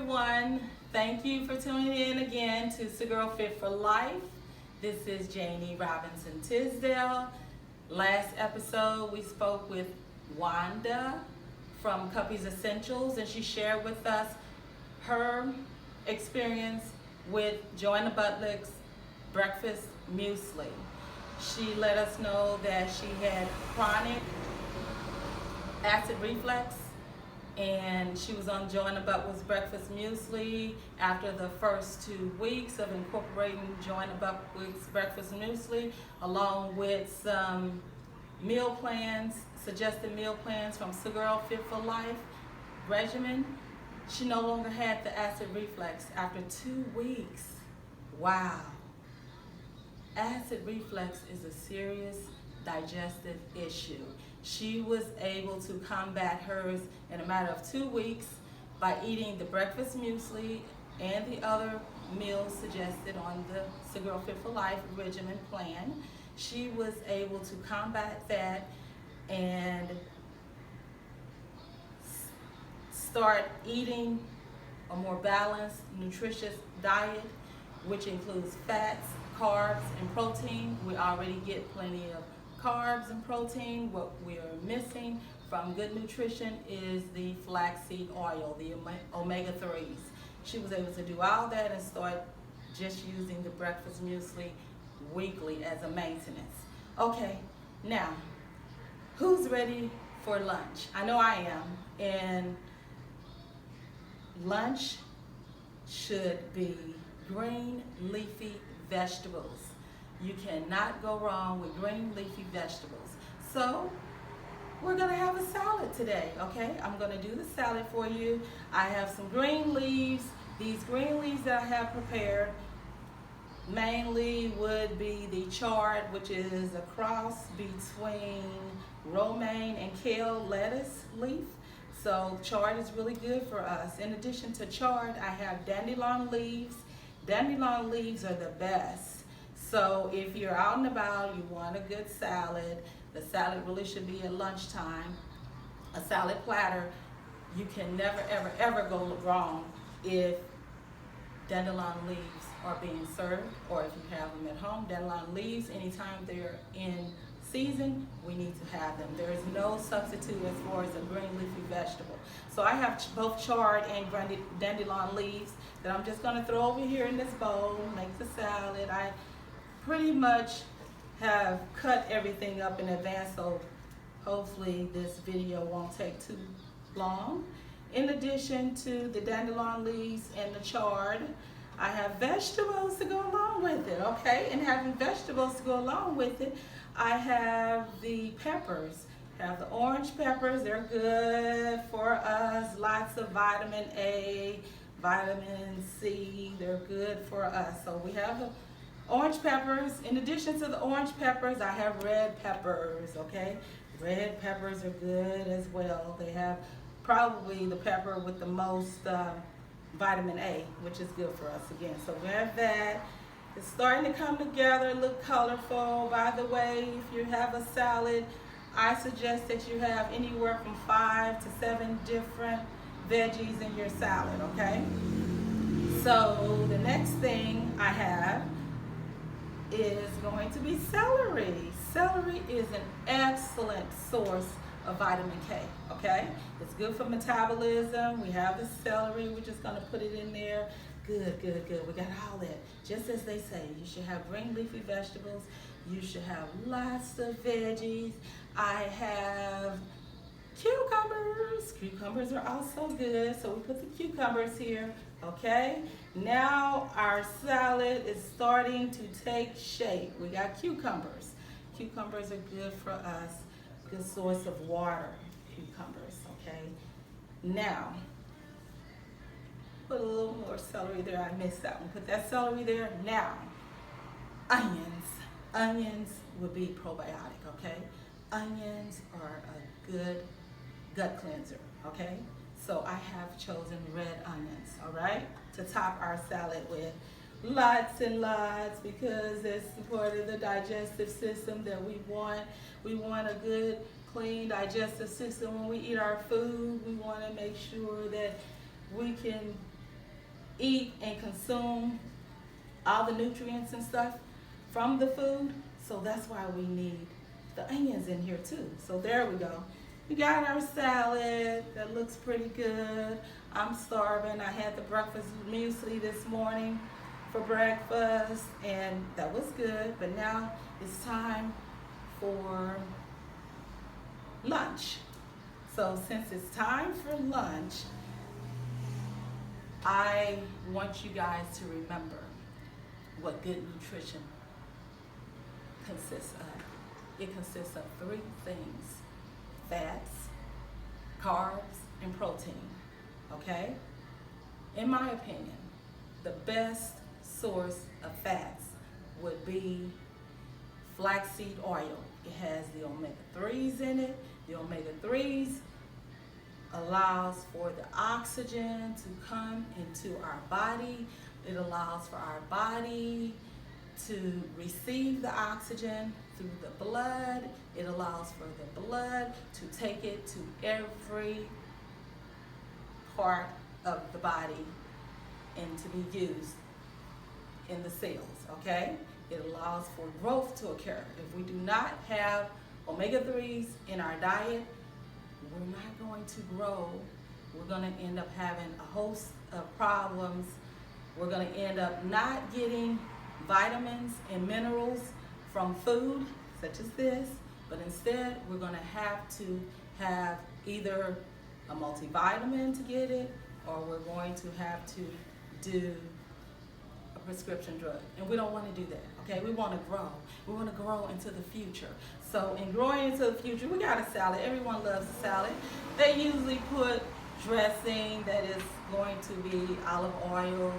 everyone. Thank you for tuning in again to It's the Girl Fit for Life. This is Janie Robinson Tisdale. Last episode we spoke with Wanda from Cuppy's Essentials, and she shared with us her experience with Joanna Butlick's breakfast muesli. She let us know that she had chronic acid reflux, and she was on Joanna Butlick's breakfast muesli. After the first 2 weeks of incorporating Joanna Butlick's breakfast muesli, along with some meal plans, suggested meal plans from Girl Fit for Life regimen, she no longer had the acid reflux after 2 weeks. Wow. Acid reflux is a serious digestive issue. She was able to combat hers in a matter of 2 weeks by eating the breakfast muesli and the other meals suggested on the Girl Fit for Life regimen plan. She was able to combat that and start eating a more balanced, nutritious diet, which includes fats, carbs, and protein. We already get plenty of carbs and protein. What we are missing from good nutrition is the flaxseed oil, the omega-3s. She was able to do all that and start just using the breakfast muesli weekly as a maintenance. Okay, now, who's ready for lunch? I know I am, and lunch should be green leafy vegetables. You cannot go wrong with green leafy vegetables. So we're gonna have a salad today, okay? I'm gonna do the salad for you. I have some green leaves. These green leaves that I have prepared mainly would be the chard, which is a cross between romaine and kale lettuce leaf. So chard is really good for us. In addition to chard, I have dandelion leaves. Dandelion leaves are the best. So if you're out and about, you want a good salad, the salad really should be at lunchtime. A salad platter, you can never, ever, ever go wrong if dandelion leaves are being served, or if you have them at home. Dandelion leaves, anytime they're in season, we need to have them. There is no substitute as far as a green leafy vegetable. So I have both chard and dandelion leaves that I'm just gonna throw over here in this bowl, make the salad. I pretty much have cut everything up in advance, so hopefully this video won't take too long. In addition to the dandelion leaves and the chard, I have vegetables to go along with it, okay? And having vegetables to go along with it, I have the peppers. I have the orange peppers. They're good for us. Lots of vitamin A, vitamin C. They're good for us. So we have the orange peppers. In addition to the orange peppers, I have red peppers, okay? Red peppers are good as well. They have probably the pepper with the most vitamin A, which is good for us again. So we have that. It's starting to come together, look colorful. By the way, if you have a salad, I suggest that you have anywhere from 5 to 7 different veggies in your salad, okay? So the next thing I have is going to be celery. Celery is an excellent source of vitamin K, okay? It's good for metabolism. We have the celery. We're just gonna put it in there. Good, good, good. We got all that. Just as they say, you should have green leafy vegetables. You should have lots of veggies. I have cucumbers. Cucumbers are also good, so we put the cucumbers here, okay? Now our salad is starting to take shape. We got cucumbers. Cucumbers are good for us. Good source of water, cucumbers, okay? Now, put a little more celery there. I missed that one. Put that celery there. Now, onions. Onions would be probiotic, okay? Onions are a good gut cleanser, okay? So I have chosen red onions, all right, to top our salad with. Lots and lots, because it's part of the digestive system that we want. We want a good, clean digestive system when we eat our food. We want to make sure that we can eat and consume all the nutrients and stuff from the food. So that's why we need the onions in here too. So there we go. We got our salad that looks pretty good. I'm starving. I had the breakfast muesli this morning for breakfast, and that was good. But now it's time for lunch. So since it's time for lunch, I want you guys to remember what good nutrition consists of. It consists of three things: fats, carbs, and protein. Okay? In my opinion, the best source of fats would be flaxseed oil. It has the omega-3s in it. The omega-3s allows for the oxygen to come into our body. It allows for our body to receive the oxygen through the blood. It allows for the blood to take it to every part of the body and to be used in the cells, okay? It allows for growth to occur. If we do not have omega-3s in our diet, we're not going to grow. We're going to end up having a host of problems. We're going to end up not getting vitamins and minerals from food, such as this, but instead we're going to have either a multivitamin to get it, or we're going to have to do a prescription drug. And we don't want to do that, okay? We want to grow. We want to grow into the future. So in growing into the future, we got a salad. Everyone loves a salad. They usually put dressing that is going to be olive oil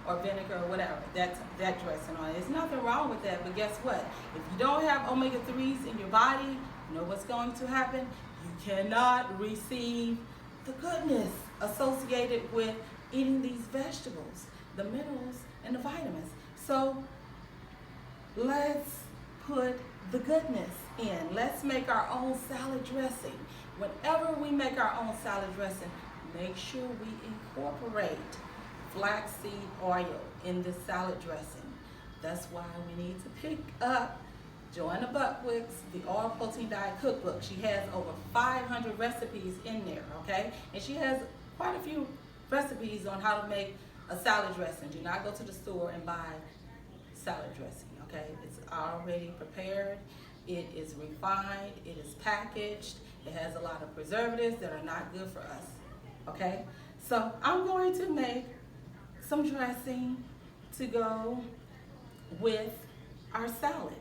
or vinegar or whatever, that dressing on it. There's nothing wrong with that, but guess what? If you don't have omega-3s in your body, you know what's going to happen? You cannot receive the goodness associated with eating these vegetables, the minerals and the vitamins. So let's put the goodness in. Let's make our own salad dressing. Whenever we make our own salad dressing, make sure we incorporate flaxseed oil in the salad dressing. That's why we need to pick up Joanna Buckwick's The All Protein Diet Cookbook. She has over 500 recipes in there, okay? And she has quite a few recipes on how to make a salad dressing. Do not go to the store and buy salad dressing, okay? It's already prepared. It is refined. It is packaged. It has a lot of preservatives that are not good for us, okay? So I'm going to make some dressing to go with our salad.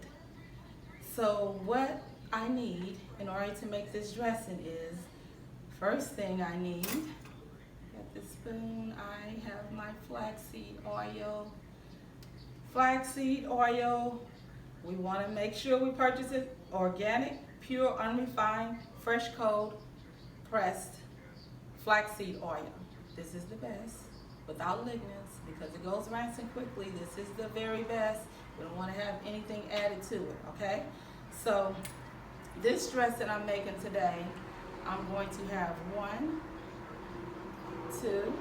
So what I need in order to make this dressing is, first thing I need, got this spoon, I have my flaxseed oil. Flaxseed oil, we want to make sure we purchase it organic, pure, unrefined, fresh, cold, pressed flaxseed oil. This is the best, without lignans, because it goes rancid quickly. This is the very best. We don't want to have anything added to it, okay? So this dressing I'm making today, I'm going to have 1, 2,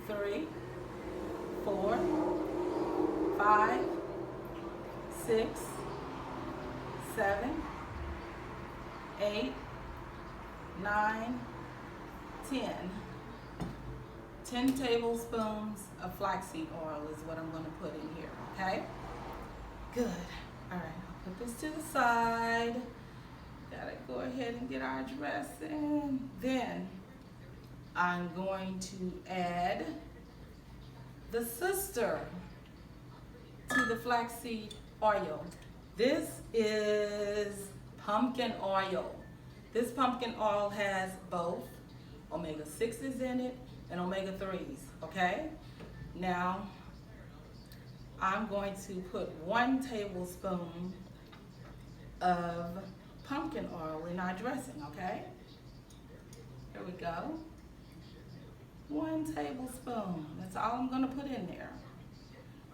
3, 4, 5, 6, 7, 8, 9, 10 tablespoons of flaxseed oil is what I'm going to put in here, okay? Good. All right, I'll put this to the side. Gotta go ahead and get our dressing. Then I'm going to add the sister to the flaxseed oil. This is pumpkin oil. This pumpkin oil has both omega-6s in it and omega-3s, okay? Now, I'm going to put 1 tablespoon of pumpkin oil in our dressing, okay? Here we go. 1 tablespoon. That's all I'm gonna put in there.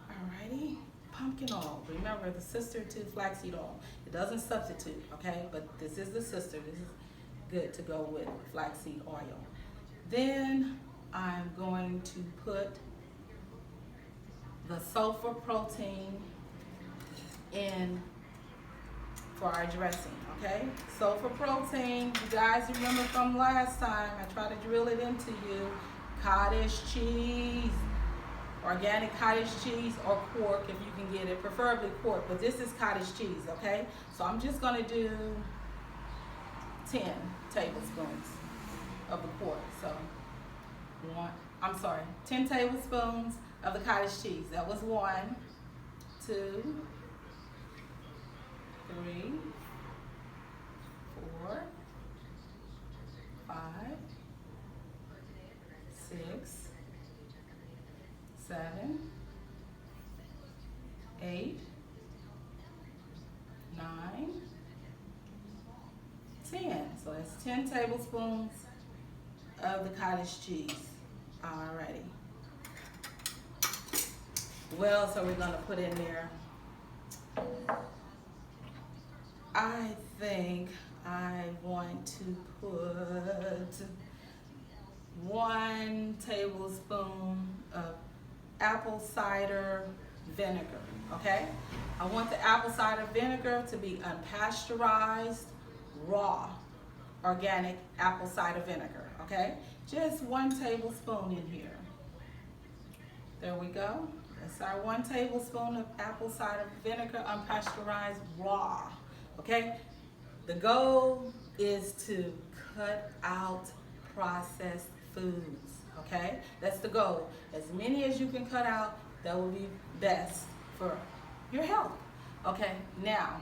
Alrighty, pumpkin oil. Remember, the sister to flaxseed oil. It doesn't substitute, okay? But this is the sister. This is good to go with flaxseed oil. Then I'm going to put the sulfur protein in for our dressing, okay? Sulfur protein, you guys remember from last time, I tried to drill it into you. Cottage cheese, organic cottage cheese, or quark if you can get it, preferably quark, but this is cottage cheese, okay? So I'm just gonna do 10 tablespoons of the quark. So 10 tablespoons of the cottage cheese. That was 1, 2, 3, 4, 5, 6, 7, 8, 9, 10. So that's 10 tablespoons of the cottage cheese. Alrighty. What else are we gonna put in there? I think I want to put 1 tablespoon of apple cider vinegar, okay? I want the apple cider vinegar to be unpasteurized, raw, organic apple cider vinegar, okay? Just 1 tablespoon in here. There we go. That's our 1 tablespoon of apple cider vinegar, unpasteurized, raw, okay? The goal is to cut out processed foods, okay? That's the goal. As many as you can cut out, that will be best for your health, okay? Now,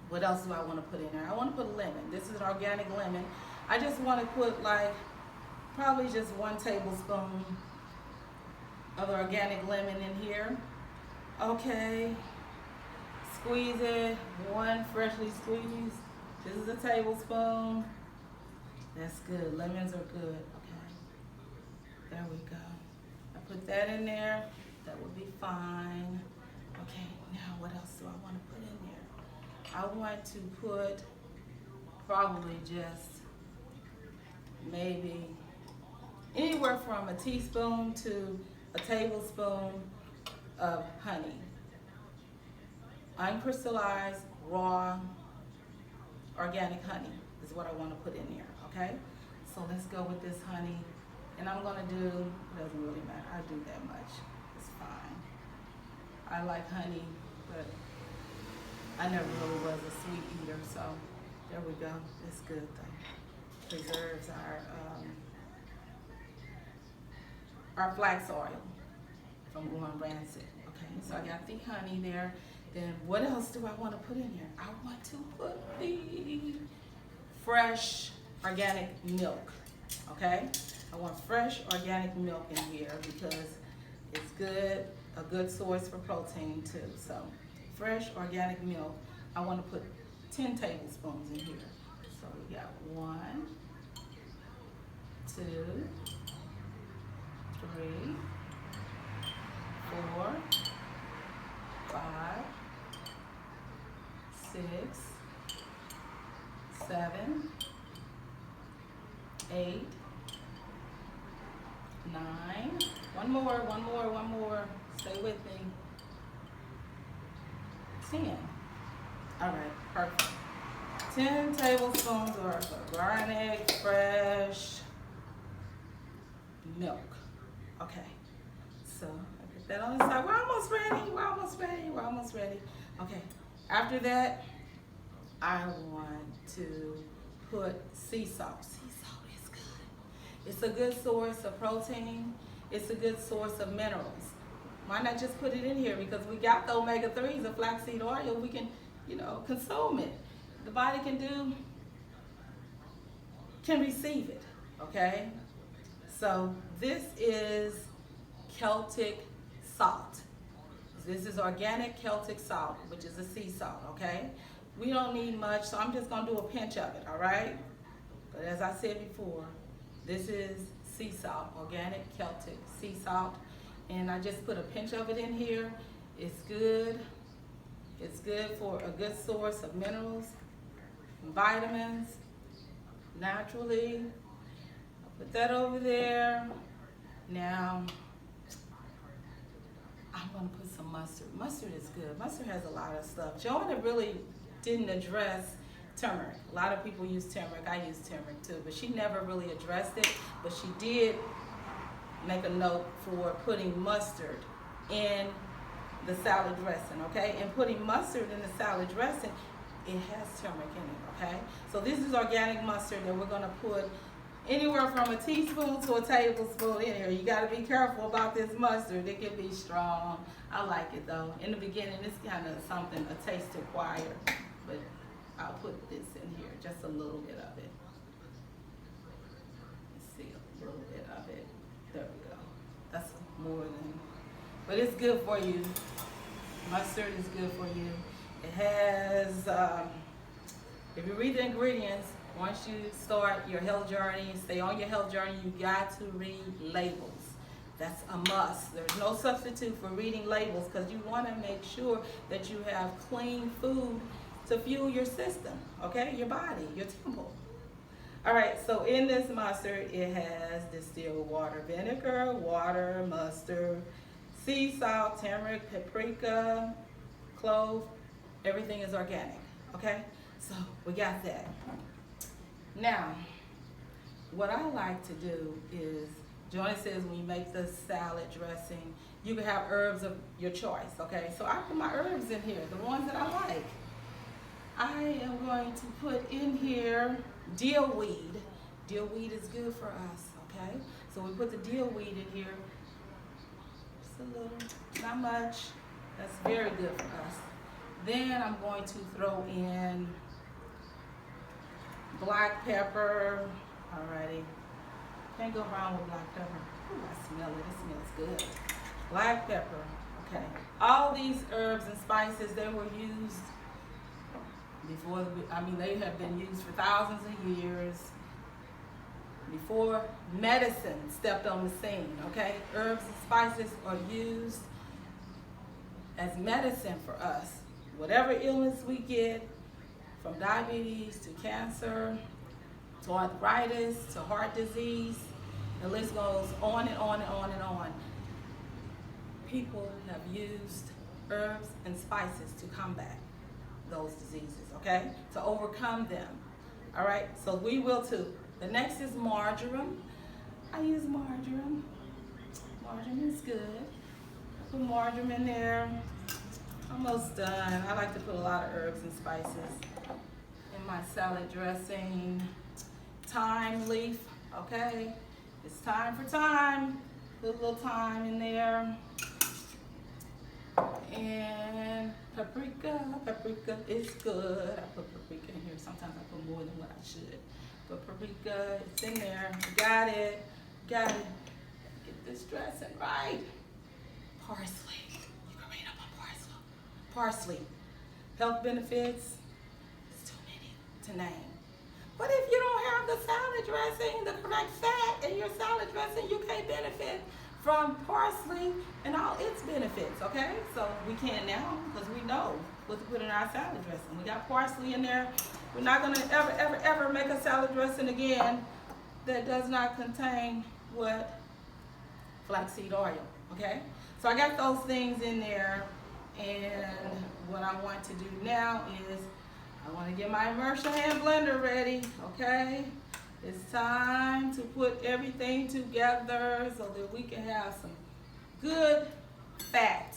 what else do I want to put in there? I want to put lemon. This is an organic lemon. I just want to put like probably just 1 tablespoon of organic lemon in here. Okay, squeeze it, 1 freshly squeezed. This is a tablespoon. That's good, lemons are good, okay. There we go. I put that in there, that would be fine. Okay, now what else do I want to put in there? I want to put probably just maybe anywhere from a teaspoon to a tablespoon of honey. Uncrystallized, raw, organic honey is what I want to put in there, okay? So let's go with this honey. And I'm gonna do, it doesn't really matter, I do that much, it's fine. I like honey, but I never really was a sweet eater, so there we go. It's good though. Preserves our flax oil from going rancid. Okay, so I got the honey there. Then what else do I want to put in here? I want to put the fresh organic milk. Okay, I want fresh organic milk in here because it's good, a good source for protein too. So fresh organic milk, I want to put 10 tablespoons in here. So we got 1, 2, 3, 4, 5, 6, 7, 8, 9. One more. Stay with me. 10. All right, perfect. 10 tablespoons of organic, fresh milk. Okay, so I put that on the side. We're almost ready. Okay, after that, I want to put sea salt. Sea salt is good. It's a good source of protein. It's a good source of minerals. Why not just put it in here? Because we got the omega-3s of flaxseed oil. We can, consume it. The body can receive it, okay? So this is Celtic salt. This is organic Celtic salt, which is a sea salt, okay? We don't need much, so I'm just gonna do a pinch of it, all right? But as I said before, this is sea salt, organic Celtic sea salt. And I just put a pinch of it in here. It's good. It's good for a good source of minerals, vitamins, naturally. I'll put that over there. Now, I'm going to put some mustard. Mustard is good. Mustard has a lot of stuff. Joanna really didn't address turmeric. A lot of people use turmeric. I use turmeric too, but she never really addressed it. But she did make a note for putting mustard in the salad dressing, okay? And putting mustard in the salad dressing, it has turmeric in it, okay? So this is organic mustard that we're going to put anywhere from a teaspoon to a tablespoon in here. You got to be careful about this mustard. It can be strong. I like it though. In the beginning, it's kind of something, a taste to acquire, but I'll put this in here, just a little bit of it. Let's see, a little bit of it. There we go. That's more than, but it's good for you. Mustard is good for you. It has, if you read the ingredients, once you start your health journey, stay on your health journey, you got to read labels. That's a must. There's no substitute for reading labels because you want to make sure that you have clean food to fuel your system, okay? Your body, your temple. All right, so in this mustard, it has distilled water, vinegar, water, mustard, sea salt, turmeric, paprika, clove. Everything is organic, okay? So we got that. Now, what I like to do is, Joanna says when you make the salad dressing, you can have herbs of your choice, okay? So I put my herbs in here, the ones that I like. I am going to put in here dill weed. Dill weed is good for us, okay? So we put the dill weed in here. Just a little, not much. That's very good for us. Then I'm going to throw in black pepper. Alrighty. Can't go wrong with black pepper. Ooh, I smell it. It smells good. Black pepper. Okay. All these herbs and spices, they were used before, they have been used for thousands of years before medicine stepped on the scene, okay? Herbs and spices are used as medicine for us. Whatever illness we get, from diabetes to cancer, to arthritis, to heart disease, the list goes on and on and on and on. People have used herbs and spices to combat those diseases, okay? To overcome them, all right? So we will too. The next is marjoram. I use marjoram. Marjoram is good. Put marjoram in there. Almost done. I like to put a lot of herbs and spices in my salad dressing. Thyme leaf, okay? It's time for thyme. Put a little thyme in there. And paprika is good. I put paprika in here. Sometimes I put more than what I should. But paprika, it's in there. Got it. Got it. Get this dressing right. Parsley. You can read up on parsley. Parsley. Health benefits. It's too many to name. But if you don't have the salad dressing, the correct fat in your salad dressing, you can't benefit from parsley and all its benefits, okay? So we can now because we know what to put in our salad dressing. We got parsley in there. We're not gonna ever make a salad dressing again that does not contain what? Flaxseed oil, okay? So I got those things in there, and what I want to do now is I want to get my immersion hand blender ready, okay? It's time to put everything together so that we can have some good fat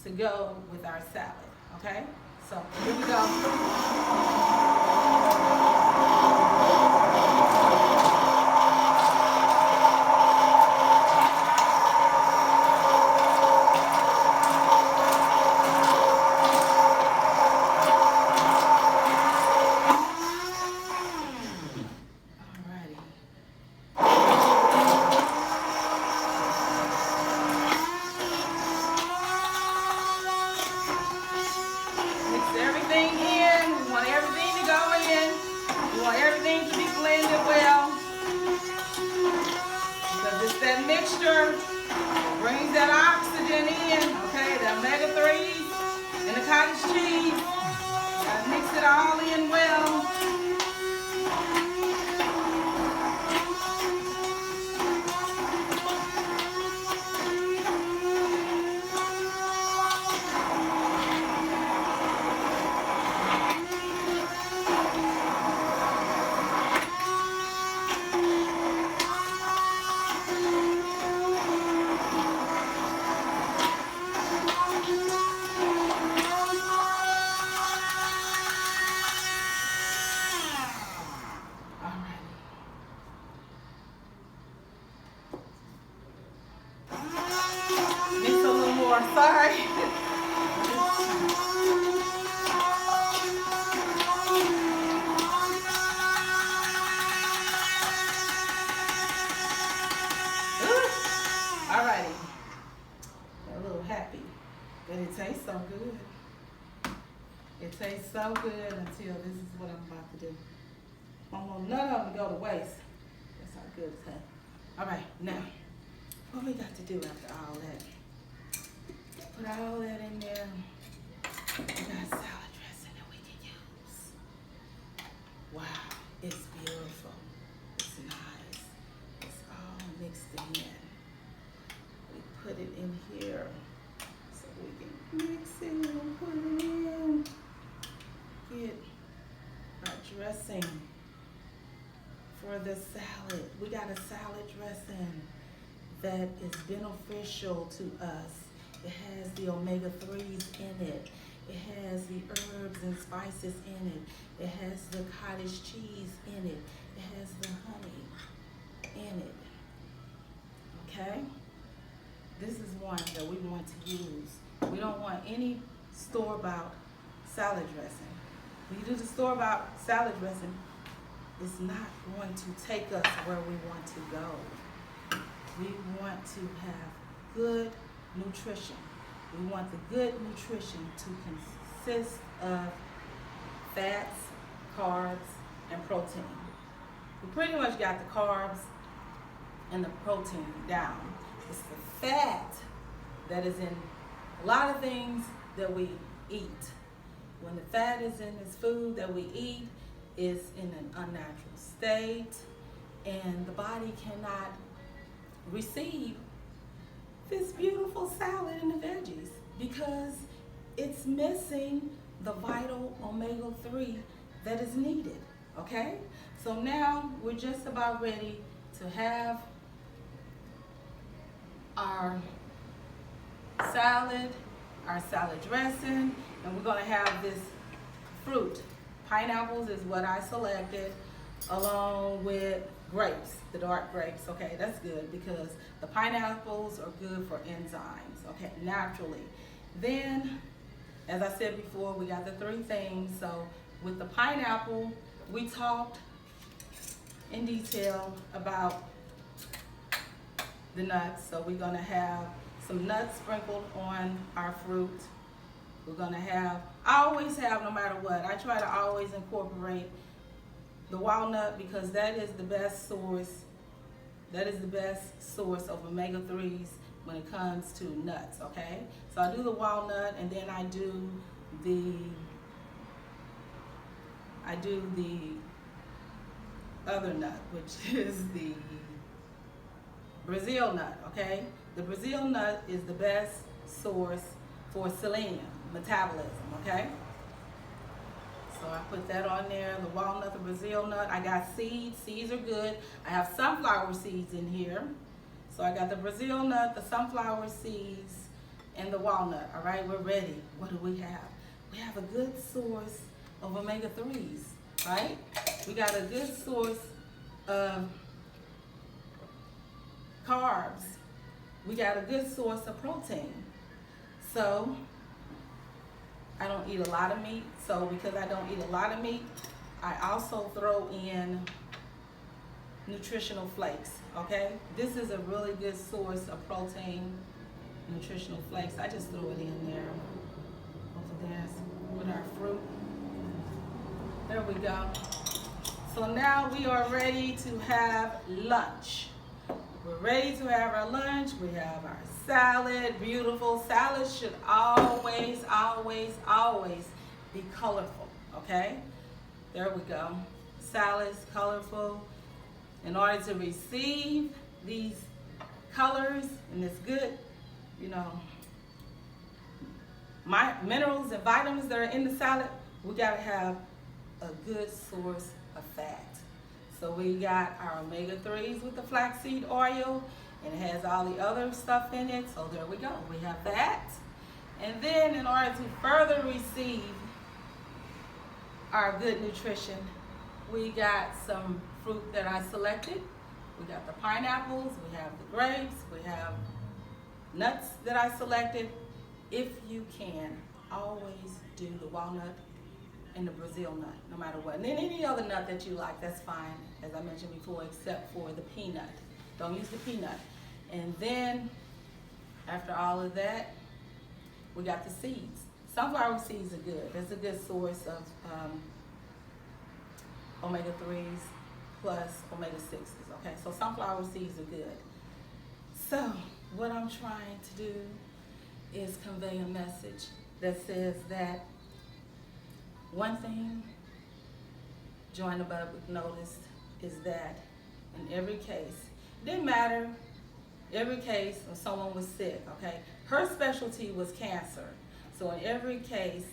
to go with our salad, okay? So here we go. Brings that oxygen in, okay, the omega-3s and the cottage cheese. Gotta mix it all in well. more. Sorry. Alrighty. A little happy, but it tastes so good. It tastes so good until this is what I'm about to do. I don't want none of them to go to waste. That's how good it's tastes. All right, now, what we got to do after all that? Put all that in there. We got salad dressing that we can use. Wow, it's beautiful. It's nice. It's all mixed in. We put it in here so we can mix it and put it in. Get our dressing for the salad. We got a salad dressing that is beneficial to us. It has the omega-3s in it. It has the herbs and spices in it. It has the cottage cheese in it. It has the honey in it. Okay? This is one that we want to use. We don't want any store-bought salad dressing. When you do the store-bought salad dressing, it's not going to take us where we want to go. We want to have good nutrition. We want the good nutrition to consist of fats, carbs, and protein. We pretty much got the carbs and the protein down. It's the fat that is in a lot of things that we eat. When the fat is in this food that we eat, it's in an unnatural state, and the body cannot receive this beautiful salad and the veggies because it's missing the vital omega-3 that is needed, okay? So now we're just about ready to have our salad dressing, and we're gonna have this fruit. Pineapples is what I selected, along with grapes, the dark grapes. Okay, that's good because the pineapples are good for enzymes, okay, naturally. Then, as I said before, we got the three things. So with the pineapple, we talked in detail about the nuts. So we're gonna have some nuts sprinkled on our fruit. We're gonna have, I always have, no matter what, I try to always incorporate the walnut because that is the best source. That is the best source of omega-3s when it comes to nuts, okay? So I do the walnut, and then I do the other nut, which is the Brazil nut, okay? The Brazil nut is the best source for selenium metabolism, okay? So I put that on there, the walnut, the Brazil nut. I got seeds. Seeds are good. I have sunflower seeds in here. So I got the Brazil nut, the sunflower seeds, and the walnut. All right, we're ready. What do we have? We have a good source of omega-3s, right? We got a good source of carbs. We got a good source of protein. So I don't eat a lot of meat, so because I don't eat a lot of meat, I also throw in nutritional flakes, okay? This is a really good source of protein, nutritional flakes. I just throw it in there over there with our fruit. There we go. So now we are ready to have lunch. We're ready to have our lunch. We have our salad, beautiful. Salad should always, always, always be colorful, okay? There we go. Salad's colorful. In order to receive these colors and this good, you know, minerals and vitamins that are in the salad, we gotta have a good source of fat. So we got our omega-3s with the flaxseed oil, and it has all the other stuff in it. So there we go. We have that. And then in order to further receive our good nutrition, we got some fruit that I selected. We got the pineapples, we have the grapes, we have nuts that I selected, if you can, always do the walnut and the Brazil nut, no matter what. And then any other nut that you like, that's fine, as I mentioned before, except for the peanut. Don't use the peanut. And then, after all of that, we got the seeds. Sunflower seeds are good. That's a good source of omega-3s plus omega-6s, okay? So sunflower seeds are good. So, what I'm trying to do is convey a message that says that one thing Join the Public noticed is that in every case, it didn't matter, every case when someone was sick, okay? Her specialty was cancer. So in every case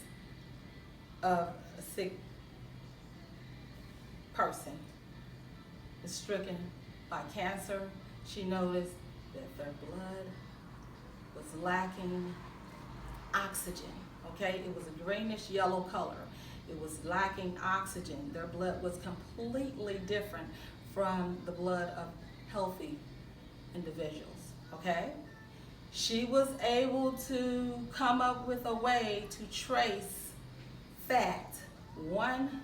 of a sick person is stricken by cancer, she noticed that their blood was lacking oxygen, okay? It was a greenish yellow color. It was lacking oxygen. Their blood was completely different from the blood of healthy individuals, okay? She was able to come up with a way to trace fat. One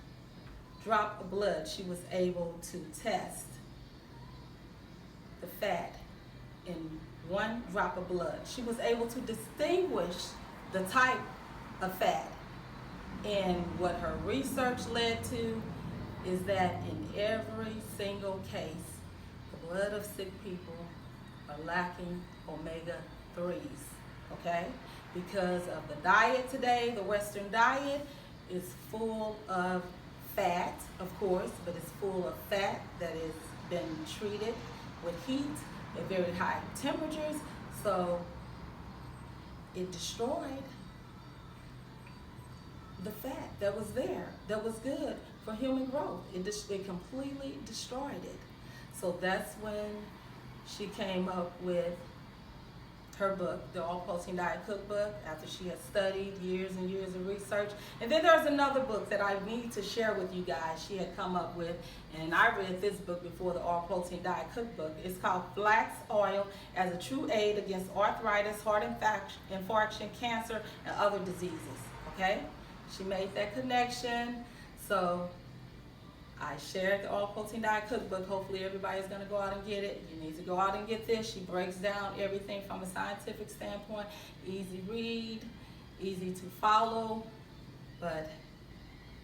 drop of blood, she was able to test the fat in one drop of blood. She was able to distinguish the type of fat. And what her research led to is that in every single case, the blood of sick people are lacking omega-3s, okay? Because of the diet today, the Western diet is full of fat, of course, but it's full of fat that has been treated with heat at very high temperatures, so it destroyed the fat that was there, that was good for human growth. It completely destroyed it. So that's when she came up with her book, the All Protein Diet Cookbook, after she had studied years and years of research. And then there's another book that I need to share with you guys she had come up with, and I read this book before, the All Protein Diet Cookbook. It's called Flax Oil as a True Aid Against Arthritis, Heart Infarction, Cancer, and Other Diseases, okay? She made that connection, so I shared the All Protein Diet Cookbook. Hopefully everybody's going to go out and get it. You need to go out and get this. She breaks down everything from a scientific standpoint. Easy read, easy to follow. But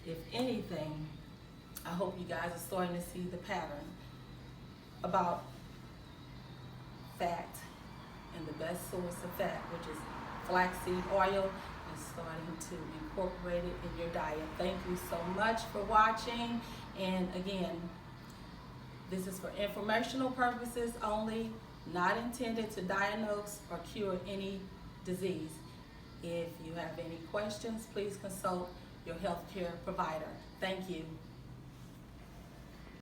if anything, I hope you guys are starting to see the pattern about fat and the best source of fat, which is flaxseed oil, and starting to incorporate it in your diet. Thank you so much for watching. And again, this is for informational purposes only, not intended to diagnose or cure any disease. If you have any questions, please consult your healthcare provider. Thank you.